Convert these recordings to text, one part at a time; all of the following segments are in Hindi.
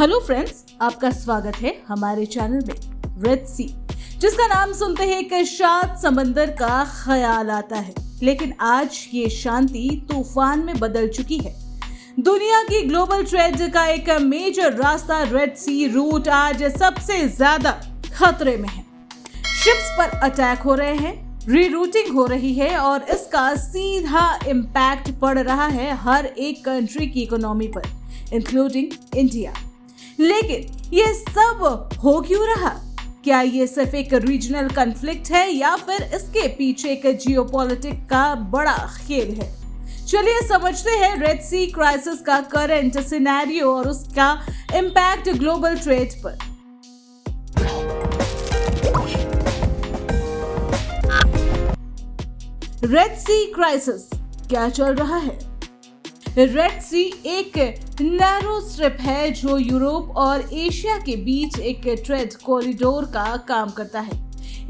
हेलो फ्रेंड्स, आपका स्वागत है हमारे चैनल में। रेड सी, जिसका नाम सुनते ही एक शांत समंदर का ख्याल आता है, लेकिन आज ये शांति तूफान में बदल चुकी है। दुनिया की ग्लोबल ट्रेड का एक मेजर रास्ता रेड सी रूट आज सबसे ज्यादा खतरे में है। शिप्स पर अटैक हो रहे हैं, रीरूटिंग हो रही है और इसका सीधा इम्पैक्ट पड़ रहा है हर एक कंट्री की इकोनॉमी पर, इंक्लूडिंग इंडिया। लेकिन ये सब हो क्यों रहा? क्या ये सिर्फ एक रीजनल कॉन्फ्लिक्ट है या फिर इसके पीछे एक जियोपॉलिटिक का बड़ा खेल है? चलिए समझते हैं रेड सी क्राइसिस का करंट सिनेरियो और उसका इम्पैक्ट ग्लोबल ट्रेड पर। रेड सी क्राइसिस क्या चल रहा है? रेड सी एक नैरो स्ट्रिप है जो यूरोप और एशिया के बीच एक ट्रेड कॉरिडोर का काम करता है।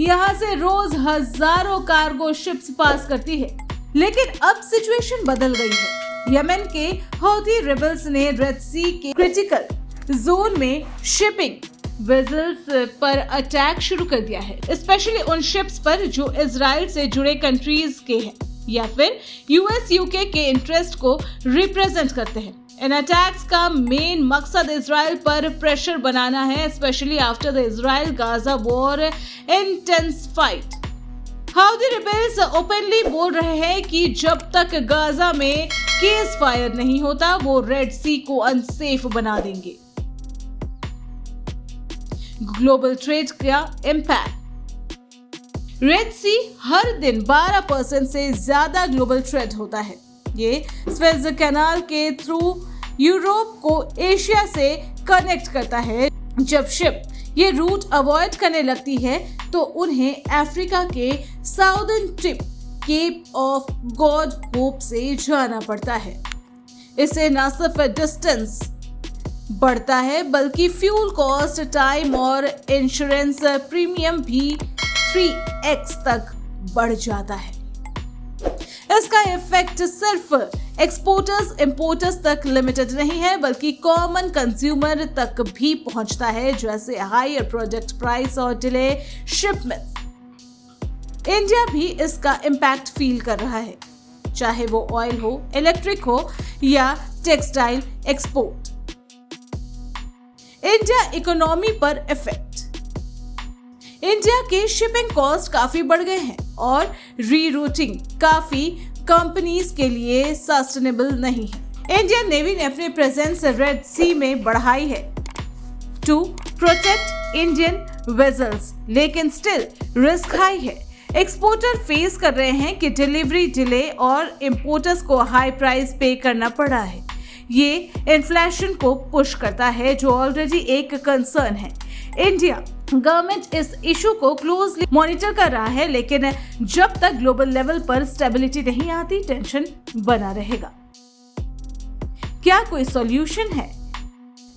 यहाँ से रोज हजारों कार्गो शिप्स पास करती है, लेकिन अब सिचुएशन बदल गई है। यमन के हौथी रिबल्स ने रेड सी के क्रिटिकल जोन में शिपिंग वेसल्स पर अटैक शुरू कर दिया है, स्पेशली उन शिप्स पर जो इजराइल से जुड़े कंट्रीज के हैं या फिर यूएस यूके के इंटरेस्ट को रिप्रेजेंट करते हैं। इन अटैक्स का मेन मकसद इजराइल पर प्रेशर बनाना है, specially after the Israel Gaza war intensified. Houthi rebels openly बोल रहे हैं कि जब तक गाजा में केस फायर नहीं होता वो रेड सी को अनसेफ बना देंगे। ग्लोबल ट्रेड का इम्पैक्ट। रेड सी हर दिन 12% से ज्यादा ग्लोबल ट्रेड होता है। ये स्वेज कैनाल के थ्रू यूरोप को एशिया से कनेक्ट करता है। जब शिप ये रूट अवॉइड करने लगती है तो उन्हें अफ्रीका के southern tip Cape of Good Hope से जाना पड़ता है। इससे न सिर्फ डिस्टेंस बढ़ता है बल्कि फ्यूल कॉस्ट, टाइम और इंश्योरेंस प्रीमियम भी 3x तक बढ़ जाता है। इसका इफेक्ट सिर्फ एक्सपोर्टर्स इंपोर्टर्स तक लिमिटेड नहीं है बल्कि कॉमन कंज्यूमर तक भी पहुंचता है, जैसे हायर प्रोडक्ट प्राइस और डिले शिपमेंट। इंडिया भी इसका इम्पैक्ट फील कर रहा है, चाहे वो ऑयल हो, इलेक्ट्रिक हो या टेक्सटाइल एक्सपोर्ट। इंडिया इकोनॉमी पर इफेक्ट। इंडिया के शिपिंग कॉस्ट काफी बढ़ गए हैं और रीरूटिंग काफी कंपनीज के लिए सस्टेनेबल नहीं है। इंडियन नेवी ने अपनी प्रेजेंस रेड सी में बढ़ाई है टू प्रोटेक्ट इंडियन वेसल्स, लेकिन स्टिल रिस्क हाई है। एक्सपोर्टर फेस कर रहे हैं कि डिलीवरी डिले और इंपोर्टर्स को हाई प्राइस पे करना पड़ा है। ये इन्फ्लेशन को पुश करता है जो ऑलरेडी एक कंसर्न है। इंडिया गवर्नमेंट इस इशू को क्लोजली मॉनिटर कर रहा है, लेकिन जब तक ग्लोबल लेवल पर स्टेबिलिटी नहीं आती टेंशन बना रहेगा। क्या कोई सॉल्यूशन है?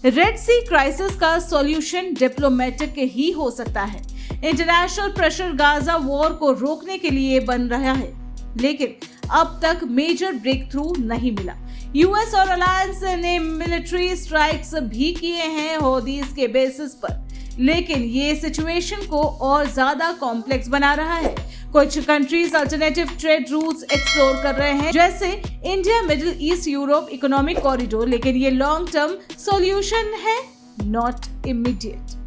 रेड सी क्राइसिस का सॉल्यूशन डिप्लोमेटिक ही हो सकता है। इंटरनेशनल प्रेशर गाजा वॉर को रोकने के लिए बन रहा है, लेकिन अब तक मेजर ब्रेक थ्रू नहीं मिला। यूएस और अलायंस ने मिलिट्री स्ट्राइक्स भी किए हैं हौथीज के बेसिस पर, लेकिन ये सिचुएशन को और ज्यादा कॉम्प्लेक्स बना रहा है। कुछ countries alternative trade routes explore कर रहे हैं, जैसे India middle east Europe economic corridor, लेकिन ये लॉन्ग टर्म सॉल्यूशन है, नॉट इमीडिएट।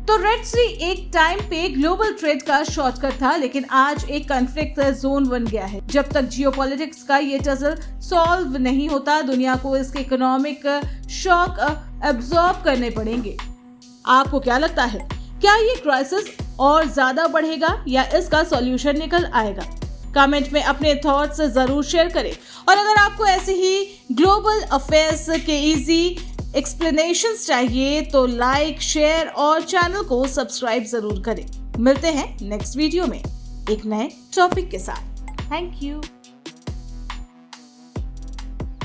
तो रेड सी एक टाइम पे ग्लोबल ट्रेड का शॉर्टकट था, लेकिन आज एक कॉन्फ्लिक्ट जोन बन गया है। जब तक जियोपॉलिटिक्स का ये टजल सॉल्व नहीं होता, दुनिया को इसके इकोनॉमिक शॉक एब्जॉर्ब करने पड़ेंगे। आपको क्या लगता है? क्या ये क्राइसिस और ज्यादा बढ़ेगा या इसका सॉल्यूशन निकल आएगा? कमेंट में अपने थॉट्स जरूर शेयर करें और अगर आपको ऐसे ही ग्लोबल अफेयर्स के इजी एक्सप्लेनेशंस चाहिए तो लाइक, शेयर और चैनल को सब्सक्राइब जरूर करें। मिलते हैं नेक्स्ट वीडियो में एक नए टॉपिक के साथ। Thank you.